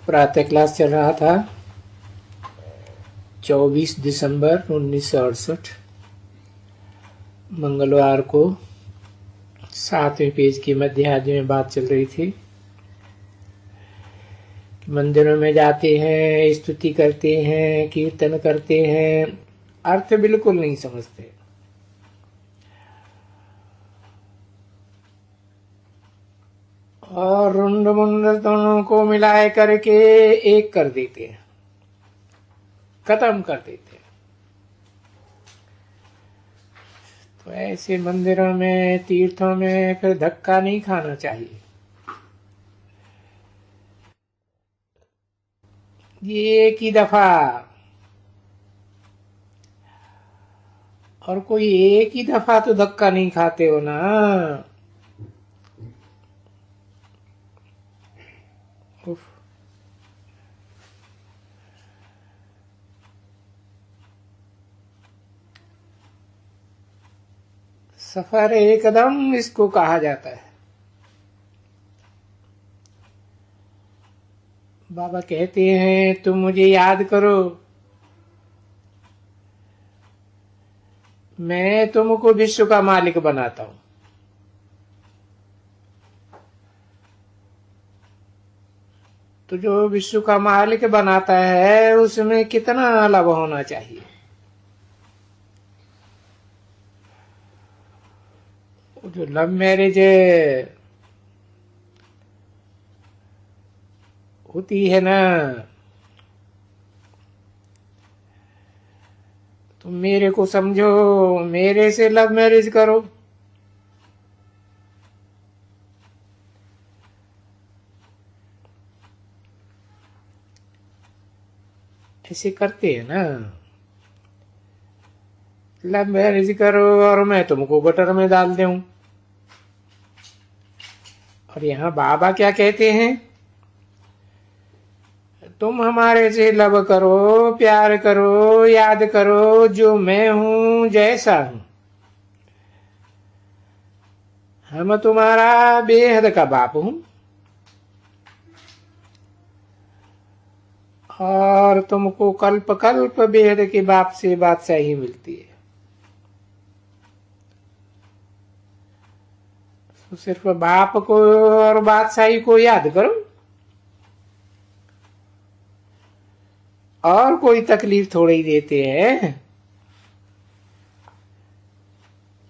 प्रातः क्लास चल रहा था 24 दिसंबर 1968 मंगलवार को 7वें पेज की मध्याह्न में बात चल रही थी कि मंदिरों में जाते हैं, स्तुति करते हैं, कीर्तन करते हैं, अर्थ बिल्कुल नहीं समझते। और रुंड मुंड दोनों को मिलाए करके एक कर देते हैं, खत्म कर देते हैं। तो ऐसे मंदिरों में, तीर्थों में फिर धक्का नहीं खाना चाहिए। ये एक ही दफा, और कोई एक ही दफा तो धक्का नहीं खाते हो ना। उफ। सफर एकदम इसको कहा जाता है। बाबा कहते हैं तुम मुझे याद करो, मैं तुमको विश्व का मालिक बनाता हूं। तो जो विश्व का मालिक बनाता है उसमें कितना लाभ होना चाहिए। जो लव मैरिज होती है ना, तुम मेरे को समझो, मेरे से लव मैरिज करो। ऐसे करते हैं ना, लव मैरिज करो और मैं तुमको गटर में डाल दूं। और यहां बाबा क्या कहते हैं, तुम हमारे से लव करो, प्यार करो, याद करो जो मैं हूं, जैसा हूं। हम तुम्हारा बेहद का बाप हूं और तुमको कल्प कल्प बेहद के बाप से बादशाही मिलती है। तो सिर्फ बाप को और बादशाही को याद करो और कोई तकलीफ थोड़ी देते हैं।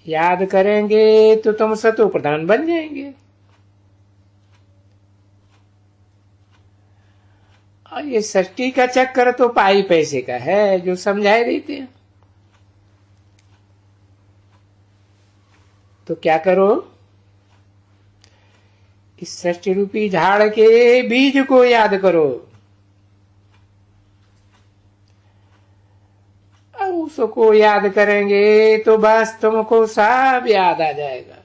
याद करेंगे तो तुम सतो प्रधान बन जाएंगे। और ये सृष्टि का चक्कर तो पाई पैसे का है, जो समझाए देते हैं। तो क्या करो, इस सृष्टि रूपी झाड़ के बीज को याद करो, उसको याद करेंगे तो बस तुमको सब याद आ जाएगा।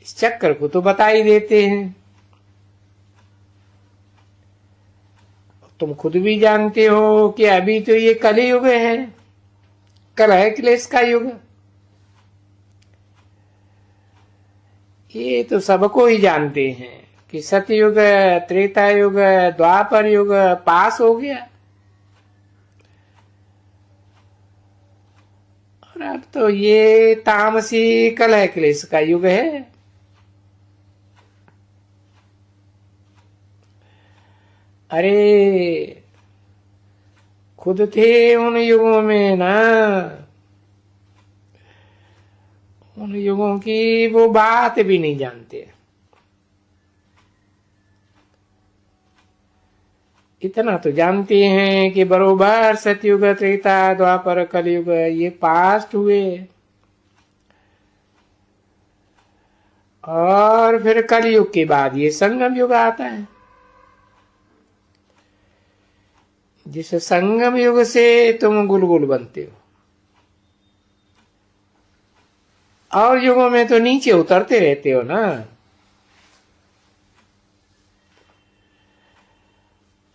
इस चक्कर को तो बता ही देते हैं। तुम खुद भी जानते हो कि अभी तो ये कलयुग है, कलह क्लेश का युग। ये तो सबको ही जानते हैं कि सतयुग, त्रेता युग, द्वापर युग पास हो गया और अब तो ये तामसी कलह क्लेश का युग है। अरे खुद थे उन युगों में ना, उन युगों की वो बात भी नहीं जानते। इतना तो जानते हैं कि बरोबर सतयुग, त्रेता, द्वापर, कलयुग ये पास्ट हुए और फिर कलयुग के बाद ये संगम युग आता है। जिस संगम युग से तुम गुलगुल बनते हो, और युगों में तो नीचे उतरते रहते हो ना।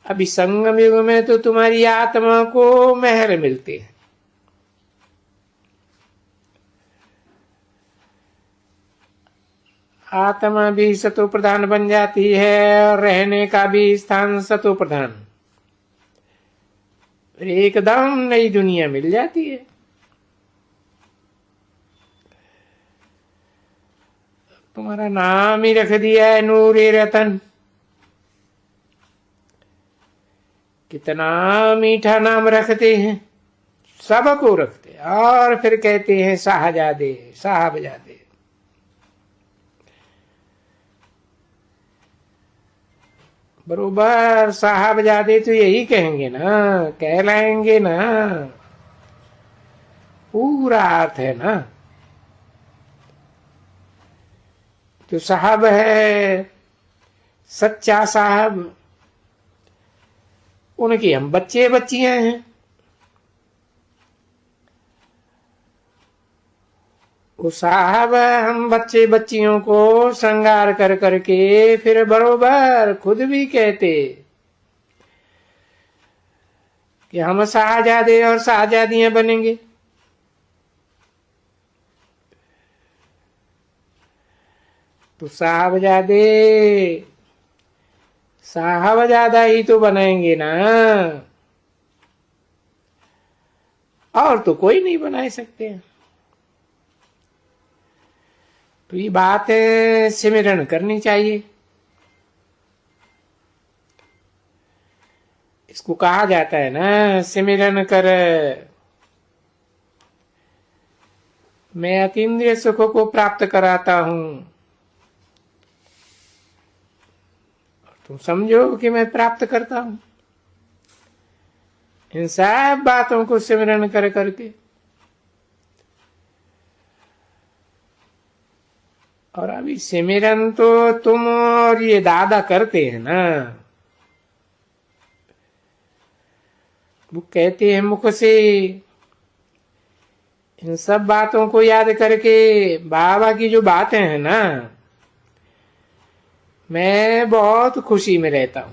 अभी संगम युग में तो तुम्हारी आत्मा को महल मिलते हैं, आत्मा भी सतो प्रधान बन जाती है और रहने का भी स्थान सतो प्रधान, एकदम नई दुनिया मिल जाती है। तुम्हारा नाम ही रख दिया है नूरे रतन, कितना मीठा नाम रखते हैं, सबको रखते हैं और फिर कहते हैं शाहजादे साहबजादे। बरोबर साहबजादे तो यही कहेंगे ना, कहलाएंगे ना, पूरा अर्थ है ना। जो साहब है सच्चा साहब, उनकी हम बच्चे बच्चियां हैं। वो साहब हम बच्चे बच्चियों को श्रृंगार कर करके फिर बरोबर खुद भी कहते कि हम शाहजादे और शाहजादियां बनेंगे। तो साहबजादे साहबजादा ही तो बनाएंगे ना, और तो कोई नहीं बना सकते। तो ये बात सिमरन करनी चाहिए। इसको कहा जाता है ना, सिमरन कर। मैं अतीन्द्रिय सुखों को प्राप्त कराता हूं, तुम समझो कि मैं प्राप्त करता हूं इन सब बातों को सिमरन कर करके। और अभी सिमरन तो तुम और ये दादा करते हैं ना, वो कहते हैं मुख से, इन सब बातों को याद करके बाबा की जो बातें हैं ना, मैं बहुत खुशी में रहता हूं।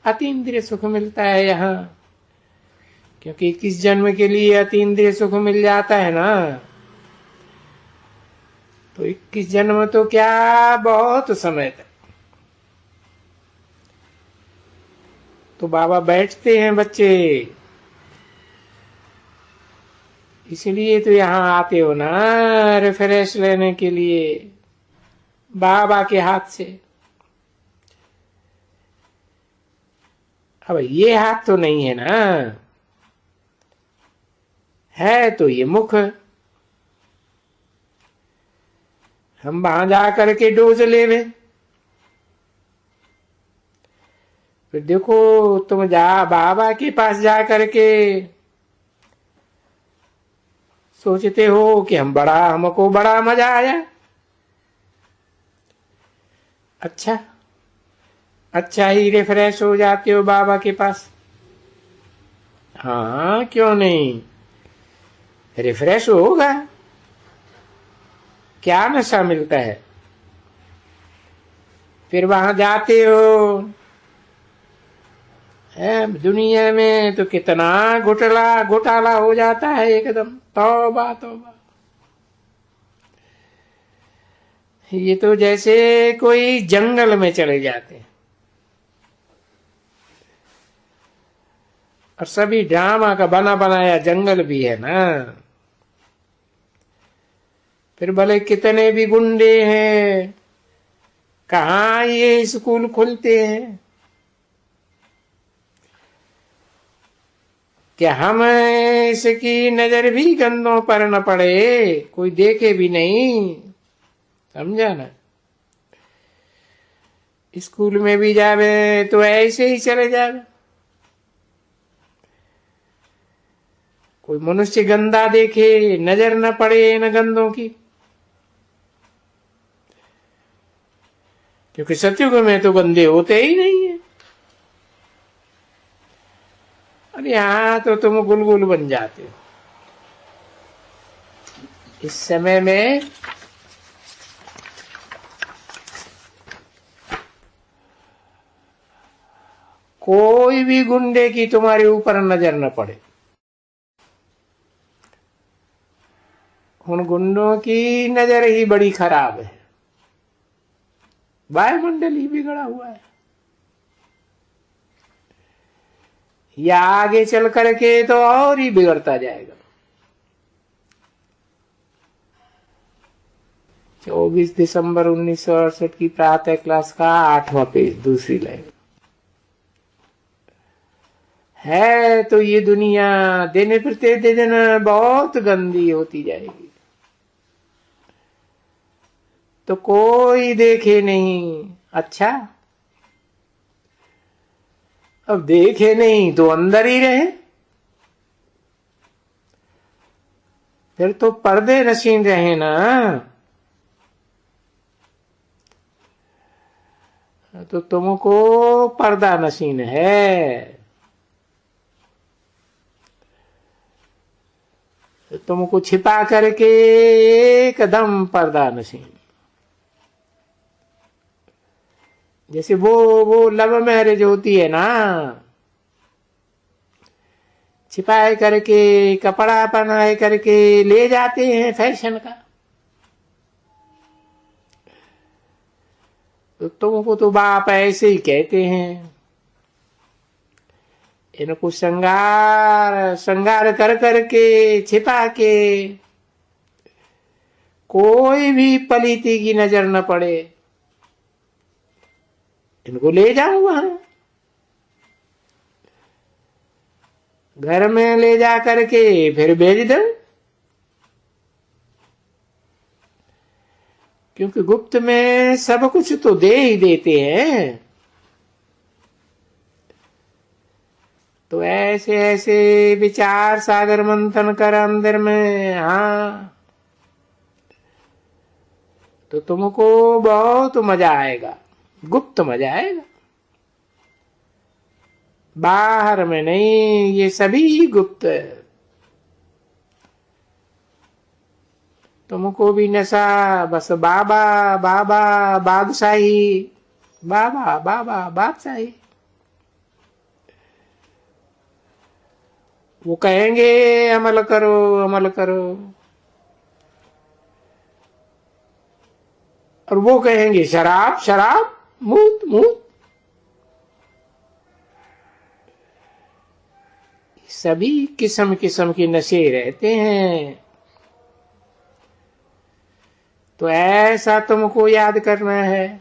अतीन्द्रिय सुख मिलता है यहाँ, क्योंकि 21 जन्म के लिए अतीन्द्रिय सुख मिल जाता है ना। तो 21 जन्म तो क्या, बहुत समय तक। तो बाबा बैठते हैं बच्चे, इसलिए तो यहाँ आते हो ना, रेफरेंस लेने के लिए बाबा के हाथ से। अब ये हाथ तो नहीं है ना, है तो ये मुख। हम वहां जा करके डोज लेवे, फिर देखो तुम जा बाबा के पास जा करके सोचते हो कि हमको बड़ा मजा आया। अच्छा ही रिफ्रेश हो जाते हो बाबा के पास। हाँ क्यों नहीं, रिफ्रेश होगा। क्या नशा मिलता है। फिर वहां जाते हो, दुनिया में तो कितना घोटाला हो जाता है एकदम। तौबा तौबा। ये तो जैसे कोई जंगल में चले जाते हैं और सभी ड्रामा का बना बनाया जंगल भी है ना। फिर भले कितने भी गुंडे हैं, कहाँ ये स्कूल खुलते हैं। क्या हम इसकी नजर भी गंदों पर न पड़े, कोई देखे भी नहीं, समझा ना। स्कूल में भी जावे तो ऐसे ही चले जावे। कोई मनुष्य गंदा देखे, नजर न पड़े इन गंदों की, क्योंकि सतयुग में तो गंदे होते ही नहीं है। और यहां तो तुम गुलगुल बन जाते हो। इस समय में कोई भी गुंडे की तुम्हारे ऊपर नजर न पड़े। उन गुंडों की नजर ही बड़ी खराब है। वायुमंडल ही बिगड़ा हुआ है। या आगे चल करके तो और ही बिगड़ता जाएगा। 24 दिसंबर 1968 की प्रातः क्लास का 8वां पेज, दूसरी लाइन। है तो ये दुनिया दिन प्रतिदिन बहुत गंदी होती जाएगी, तो कोई देखे नहीं। अच्छा, अब देखे नहीं तो अंदर ही रहे, फिर तो पर्दे नशीन रहे ना। तो तुमको पर्दा नशीन है, तो तुमको छिपा करके एकदम पर्दा नशीन। जैसे वो लव मैरिज होती है ना, छिपाए करके कपड़ा पहनाए करके ले जाते हैं फैशन का। तो तुमको तो बाप ऐसे ही कहते हैं, इनको श्रृंगार कर करके छिपा के कोई भी पलीती की नजर न पड़े, इनको ले जाऊं वहां, घर में ले जा करके फिर भेज दो। क्योंकि गुप्त में सब कुछ तो दे ही देते हैं। तो ऐसे ऐसे विचार सागर मंथन कर अंदर में, हाँ, तो तुमको बहुत मजा आएगा, गुप्त मजा आएगा, बाहर में नहीं, ये सभी गुप्त है। तुमको भी नशा बस बाबा बाबा बादशाही, बाबा बाबा बादशाही। वो कहेंगे अमल करो अमल करो, और वो कहेंगे शराब शराब मूत मूत। सभी किस्म किस्म के नशे रहते हैं। तो ऐसा तुमको याद करना है,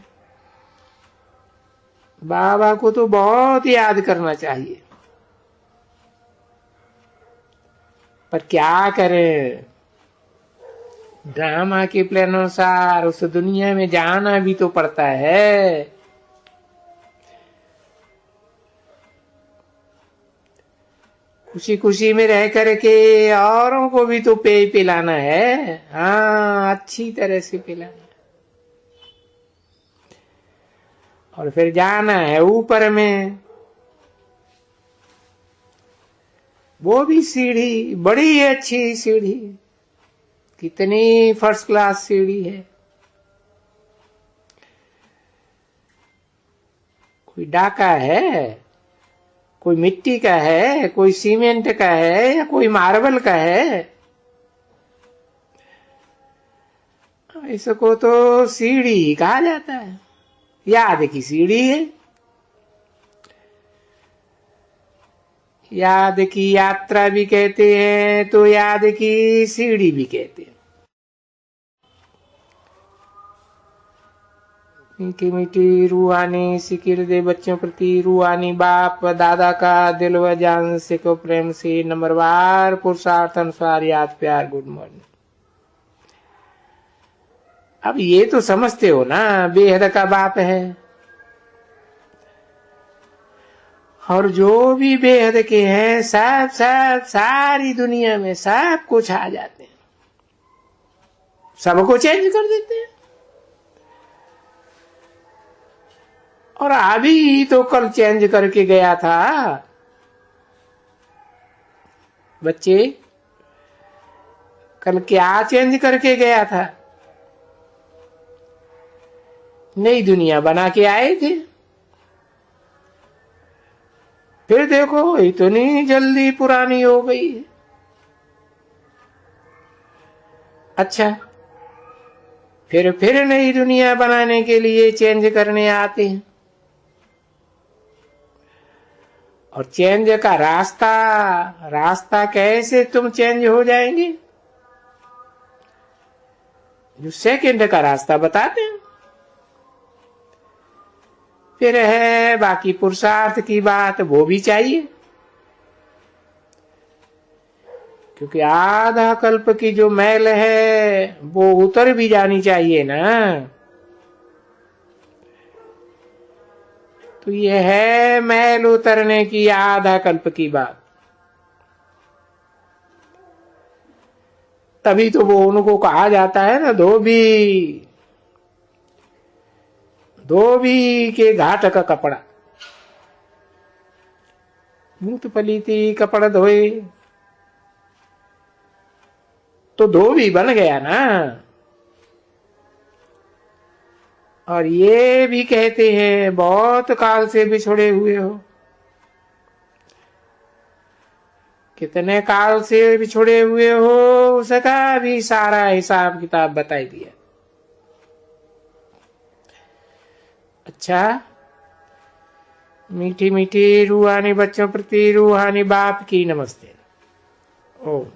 बाबा को तो बहुत याद करना चाहिए, पर क्या करें, ड्रामा के प्लान अनुसार उस दुनिया में जाना भी तो पड़ता है। खुशी खुशी में रह करके औरों को भी तो पेय पिलाना है, हाँ, अच्छी तरह से पिलाना, और फिर जाना है ऊपर में। वो भी सीढ़ी, बड़ी अच्छी सीढ़ी, कितनी फर्स्ट क्लास सीढ़ी है। कोई डाका है, कोई मिट्टी का है, कोई सीमेंट का है, या कोई मार्बल का है। इसको तो सीढ़ी कहा जाता है, याद की सीढ़ी है। याद की यात्रा भी कहते हैं, तो याद की सीढ़ी भी कहते हैं। मीठी मीठी रूहानी सिकिर दे बच्चों प्रति, रूहानी बाप दादा का दिल व जान से को प्रेम से, नंबरवार पुरुषार्थ अनुसार याद प्यार गुड मॉर्निंग। अब ये तो समझते हो ना, बेहद का बाप है, और जो भी बेहद के हैं सब सब सारी दुनिया में सब कुछ आ जाते हैं, सबको चेंज कर देते हैं। और अभी तो कल चेंज करके गया था। बच्चे, कल क्या चेंज करके गया था? नई दुनिया बना के आए थे। फिर देखो इतनी जल्दी पुरानी हो गई है। अच्छा, फिर नई दुनिया बनाने के लिए चेंज करने आते हैं। और चेंज का रास्ता कैसे तुम चेंज हो जाएंगे? जो सेकंड का रास्ता बताते हैं। फिर है बाकी पुरुषार्थ की बात, वो भी चाहिए, क्योंकि आधा कल्प की जो मैल है वो उतर भी जानी चाहिए ना। तो ये है मैल उतरने की आधा कल्प की बात। तभी तो वो उनको कहा जाता है ना, धोबी के घाट का कपड़ा। मूत पलीती कपड़ा धोए तो धोबी बन गया ना। और ये भी कहते हैं बहुत काल से बिछड़े हुए हो। कितने काल से बिछड़े हुए हो उसका भी सारा हिसाब किताब बताई दिया। अच्छा, मीठी मीठी रूहानी बच्चों प्रति रूहानी बाप की नमस्ते। ओम।